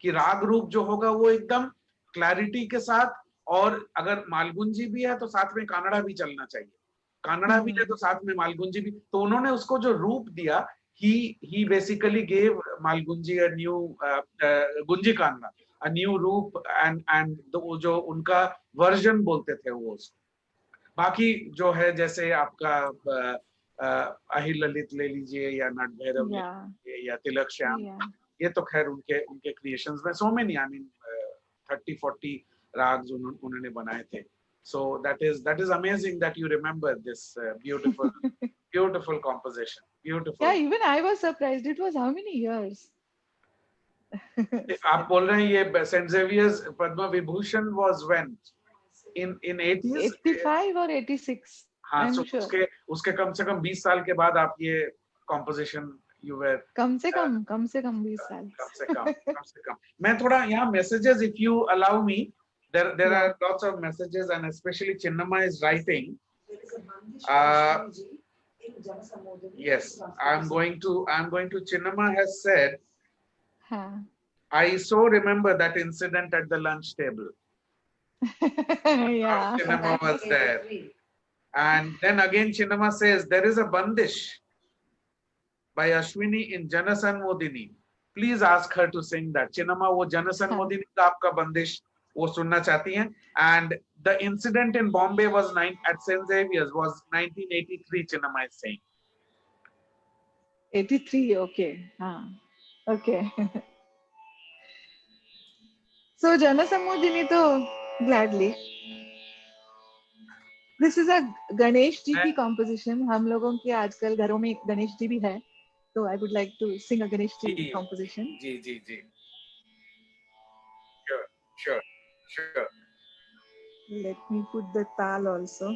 कि राग रूप जो होगा वो एकदम क्लैरिटी के साथ, और अगर मालगुंजी भी है तो साथ में कानड़ा भी चलना चाहिए, कानड़ा भी है तो साथ में मालगुंजी भी. तो उन्होंने उसको जो रूप दिया, he basically gave मालगुंजी a new Gunji Kanara a new रूप, and जो उनका वर्जन बोलते थे वो उसको. बाकी जो है जैसे आपका अहिर ललित ले लीजिए या नट भैरव ले लीजिए या तिलक श्याम, ये तो खैर उनके क्रिएशंस में so many, I mean 30-40 rags उन्होंने बनाए थे. So that is amazing that you remember this beautiful beautiful composition. Beautiful. Yeah, even I was surprised. It was how many years? आप बोल रहे हैं ये St. Xavier's Padma Vibhushan was when? In 80s? 85 or 86. हाँ, I'm so sure. उसके कम से कम 20 साल के बाद आप ये composition you were. कम से कम 20 साल. कम से कम. मैं थोड़ा यहाँ messages, if you allow me, there are lots of messages, and especially Chinnama is writing. Yes, I'm going to Chinnama has said, I so remember that incident at the lunch table. Yeah. Chinnama was there. And then again Chinnama says, there is a bandish by Ashwini in Janasanmodini. Please ask her to sing that. Chinnama वो Janasanmodini का आपका बंदिश वो सुनना चाहती हैं. And the incident in Bombay was at St. Xavier's was 1983. Chinnama is saying. 83, okay. Okay. So Janasamodini to gladly. This is a Ganesh ji की composition. हम लोगों के आजकल घरों में गणेश जी भी है. So I would like to sing a Ganesh ji composition. Ji. Sure. Let me put the tal also.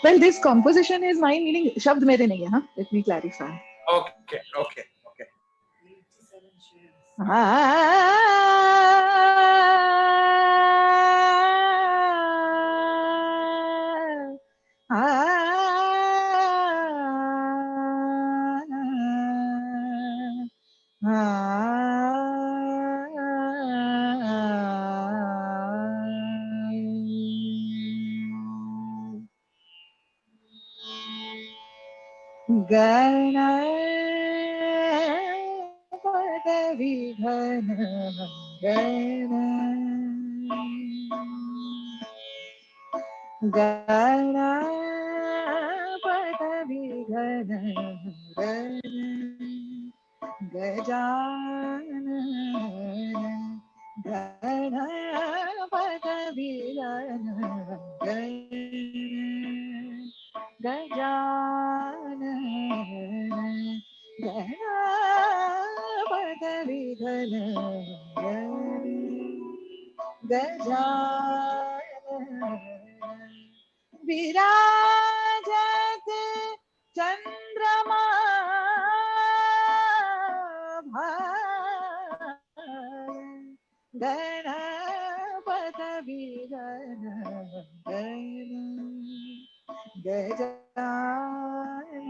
Well, this composition is mine, meaning शब्द मेरे नहीं है, हाँ? Let me clarify. Okay. विघ्न गजानन विराजत चंद्रमा गणपत विघ्न गजानन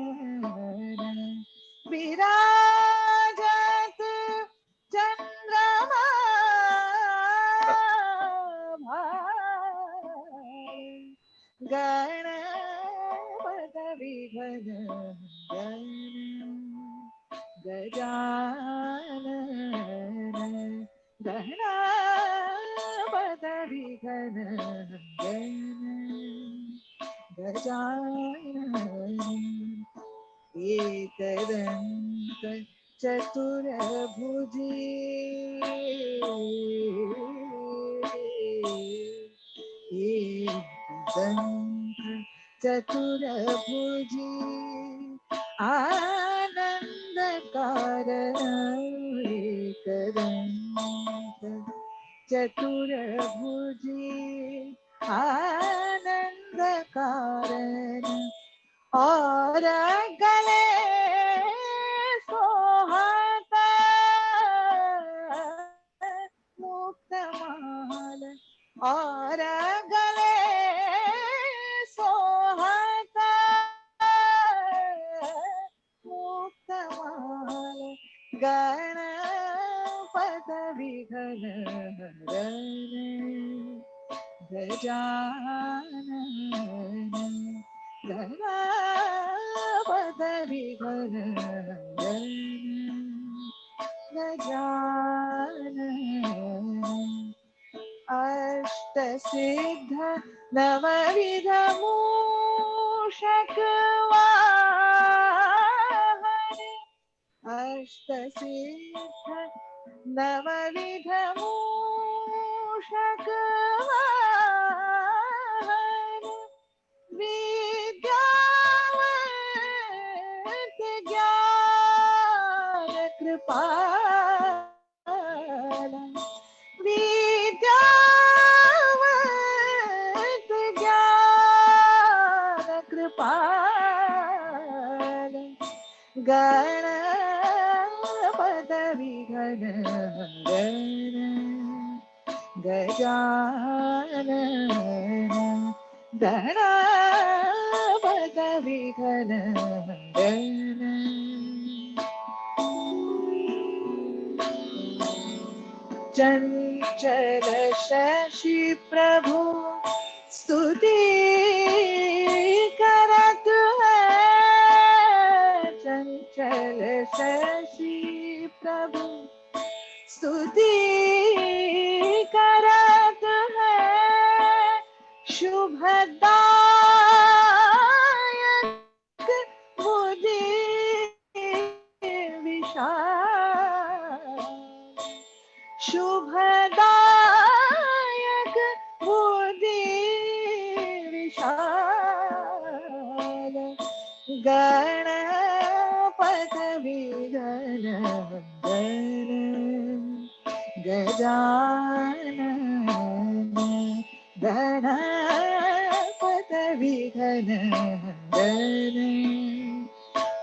विराजत चंद्रमा गणपत विघ्न गजानन गणपत विघ्न गजानन एकदंत चतुर्भुजी एकदंत चतुर्भुजी आनंद कारण एकदंत चतुर्भुजी आनंद कारण और गले सोहता मुक्तमाल और गले सोहता मुक्तमाल गणपत विघ्न गजानन गणपत विघ्न गजानन अष्टसिद्ध नवविध मूषक वाहन अष्टसिद्ध नवविध मूषक वाहन विद्यावंत ज्ञान कृपाल विद्यावंत ज्ञान कृपाल गणपत विघ्न गजानन गणपत विघ्न चंचल शशि प्रभु स्तुति करत है चंचल शशि प्रभु स्तुति करत है शुभदायक बुद्धि विशाल शुभदायक बुद्धि विशाल गणपत विघ्न गजानन गणपत विघ्न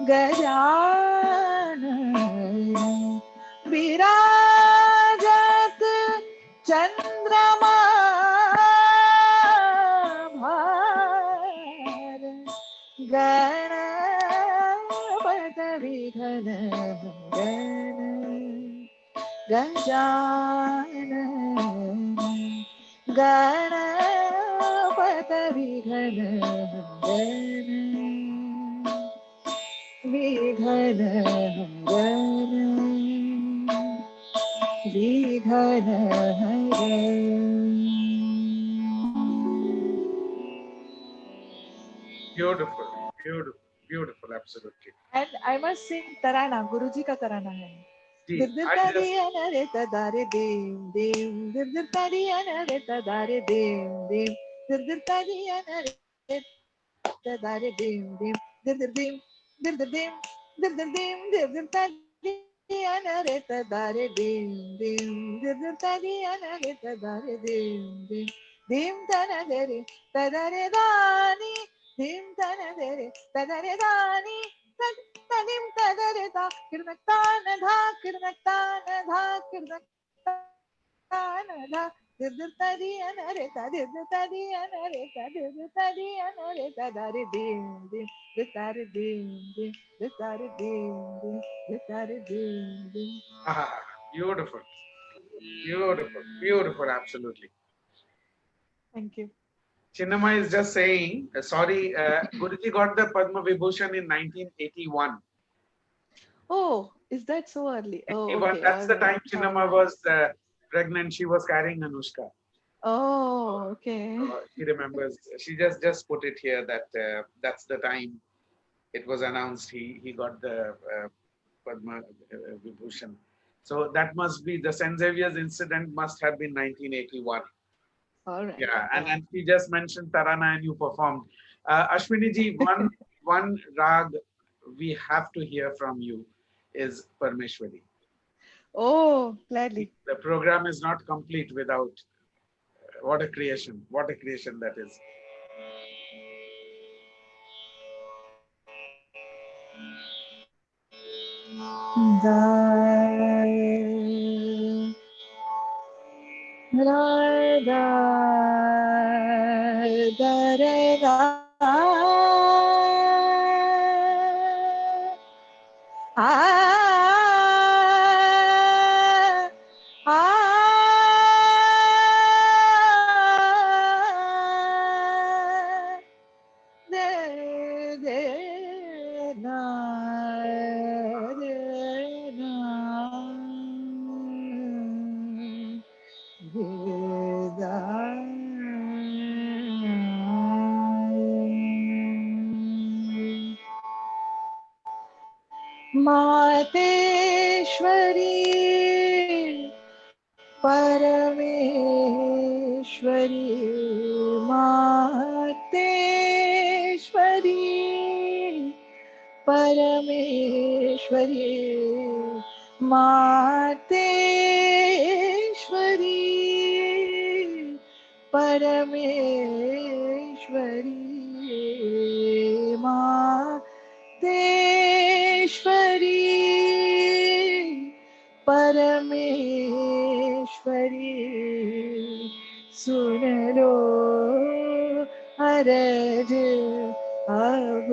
गजानन विराजत चंद्रमा भार गणपत विघ्न गजानन गणपत विघ्न विघ्न Beautiful, beautiful, beautiful, absolutely. And I must sing tarana. Guruji का तराना है. जी, दिर दिर I just- तारी अनरे तदारे देव देव दिर दिर तारी अनरे तदारे देव देव दिर दिर तारी अनरे तदारे देव देव दिर दिर देव दिर दिर देव दिर दिर देव दिर दिर तारी anare tadare dim dim dir tadi anare tadare dim dim dim tanadere tadare dani dim tanadere tadare dani tadim tadare da kirnaktan dha kirnaktan dha kirnaktan dha dir tadi anare tadir tadi anare tadir tadi anare tadare dim dim dir tadi dim dim dir tadi dim dim. Ah, beautiful, beautiful, beautiful, absolutely. Thank you. Chinnamma is just saying, sorry, Guruji got the Padma Vibhushan in 1981. Oh, is that so early? Oh, 81, okay. that's All the right. time Chinnamma was pregnant. She was carrying Anushka. Oh, okay. She remembers. She just put it here that that's the time it was announced he got the Padma Vibhushan. So that must be the St. Xavier's incident must have been 1981. All right. Yeah, and she just mentioned Tarana and you performed. Ashwini ji, one rag we have to hear from you is Parmeshwari. Oh, gladly. The program is not complete without what a creation that is. Mateshwari Parameshwari Mateshwari Parameshwari Mateshwari Parameshwari Mateshwari Parameshwari Sunalo Araj अब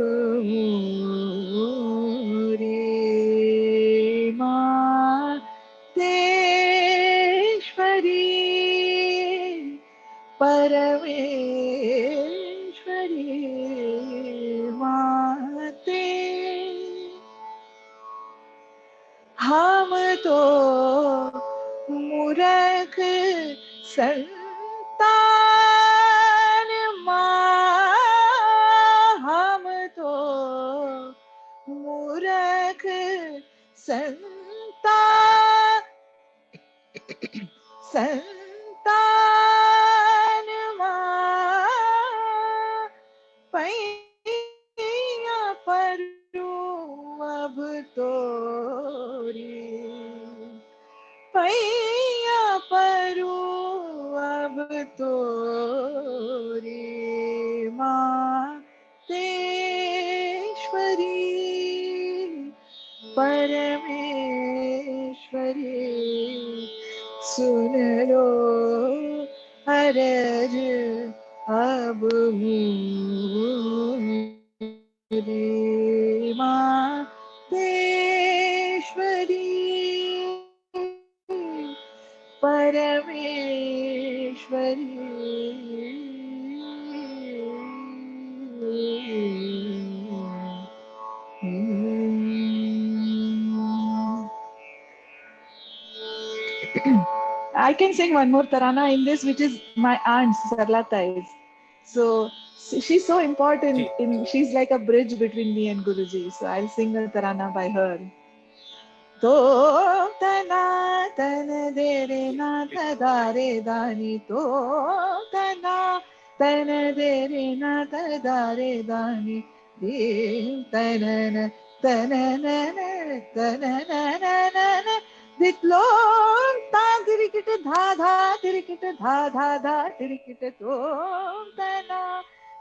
मोरी मातेश्वरी परमेश्वरी माते हम तो मूर्ख संतान माँ हम तो मूर्ख संतान माँ पैया परूं अब तोरी पैया परूं अब तोरी मातेश्वरी परमेश्वरी सुन लो अरज अब मोरी Mateshwari I can sing one more tarana in this, which is my aunt Sarlata is. So she's so important. She's like a bridge between me and Guruji. So I'll sing a tarana by her. To tana tana dere na tadare dani to tana tana dere na tadare dani dim tana ta-na-na-na, ta-na-na-na-na-na. Ditlom ta dirikita dha dha dirikita dha dha dha dirikita tom ta-na.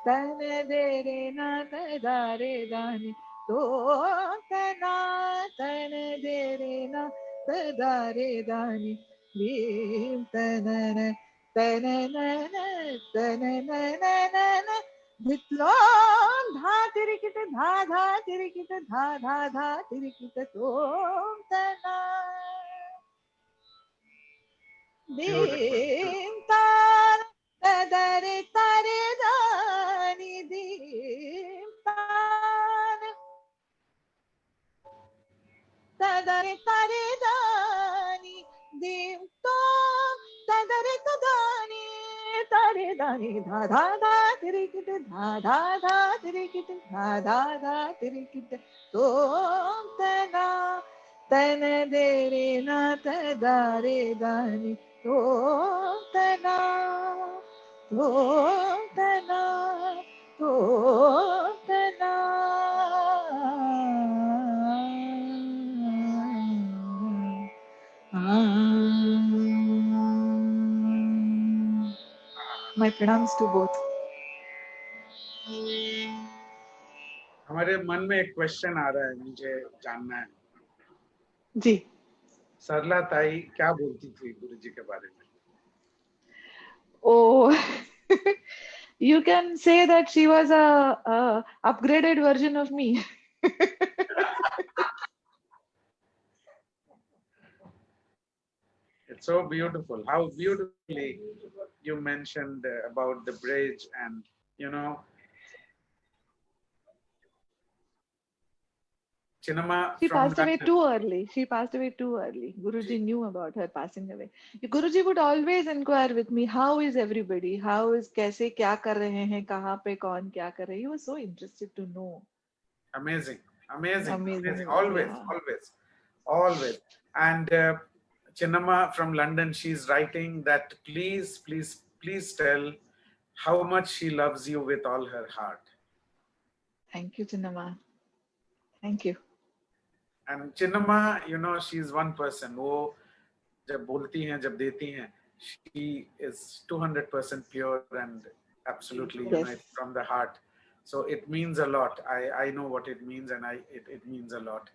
Ta-na de re na ta da re da ni tom ta-na. Ta-na de re na ta da re da ni dim ta-na-na. Ta-na-na-na, ta-na-na-na-na-na. Ditlom dha tirikita dha dha tirikita dha dha dha tirikita tom ta-na. Beautiful. Dim tar tadare tare dani dim tar tadare tare dani dim tom tadare tadani tare dani dha dha dha tirikit dha dha dha tirikit dha dha dha tirikit tom tana tana de re na tada re dani tom tana tom tana tom tana. My pranams to both. हमारे मन में एक question आ रहा है, मुझे जानना है, जी. सरला ताई क्या बोलती थी गुरुजी के बारे में? Oh, you can say that she was a upgraded version of me. It's so beautiful. How beautifully you mentioned about the bridge, and you know, Chinnamma She from passed away London. too early. She passed away too early. Guruji knew about her passing away. Guruji would always inquire with me, how is everybody? How is कैसे क्या कर रहे हैं? कहाँ पे कौन क्या कर रहे हैं? He was so interested to know. Amazing, amazing, Amazing. amazing. Always, Yeah. always, always. And Chinnamma from London, she's writing that please, please, please tell how much she loves you with all her heart. Thank you, Chinnamma. Thank you. And Chinnamma, you know, she's one person. वो जब बोलती हैं, जब देती हैं, she is 200% pure and absolutely, you know, Yes. it's from the heart. So it means a lot. I know what it means, and it means a lot.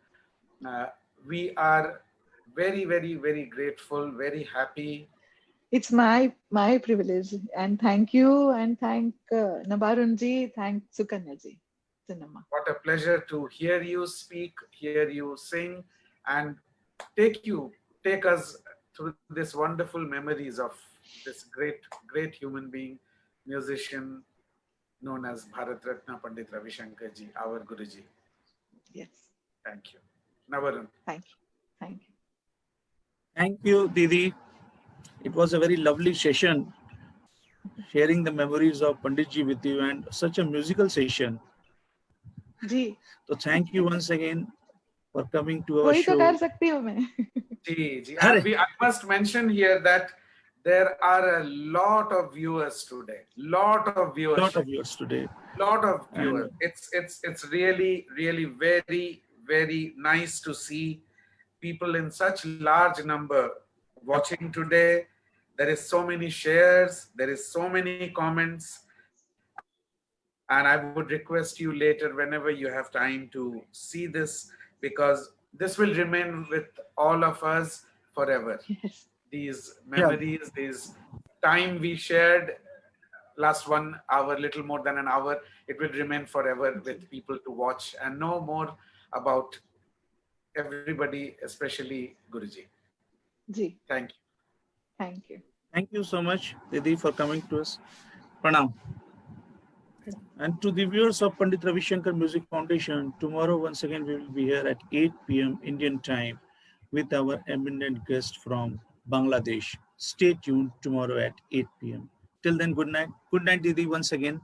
We are very, very, very grateful, very happy. It's my privilege, and thank you, and thank Nabarun ji, thank Sukanya ji, Chinnamma. What a pleasure to hear you speak, hear you sing, and take us through this wonderful memories of this great human being, musician known as Bharat Ratna Pandit Ravi Shankar ji, our Guruji. Yes. Thank you. Navarun. Thank you. Thank you. Thank you, Didi. It was a very lovely session, sharing the memories of Panditji with you, and such a musical session. Ji. So thank you once again for coming to our वही तो show. कर सकती हूँ मैं. I must mention here that there are a lot of viewers today. Lot of viewers today. It's really, really very, very nice to see people in such large number watching today. There is so many shares, there is so many comments, and I would request you later, whenever you have time, to see this, because this will remain with all of us forever. Yes. These memories, this time we shared, last 1 hour, little more than an hour, it will remain forever with people to watch and know more about everybody, especially Guruji. Ji. Thank you. Thank you. Thank you so much, Didi, for coming to us. Pranam. And to the viewers of Pandit Ravi Shankar Music Foundation, tomorrow once again we will be here at 8 p.m. Indian time with our eminent guest from Bangladesh. Stay tuned tomorrow at 8 p.m. Till then, good night. Good night, Didi, once again.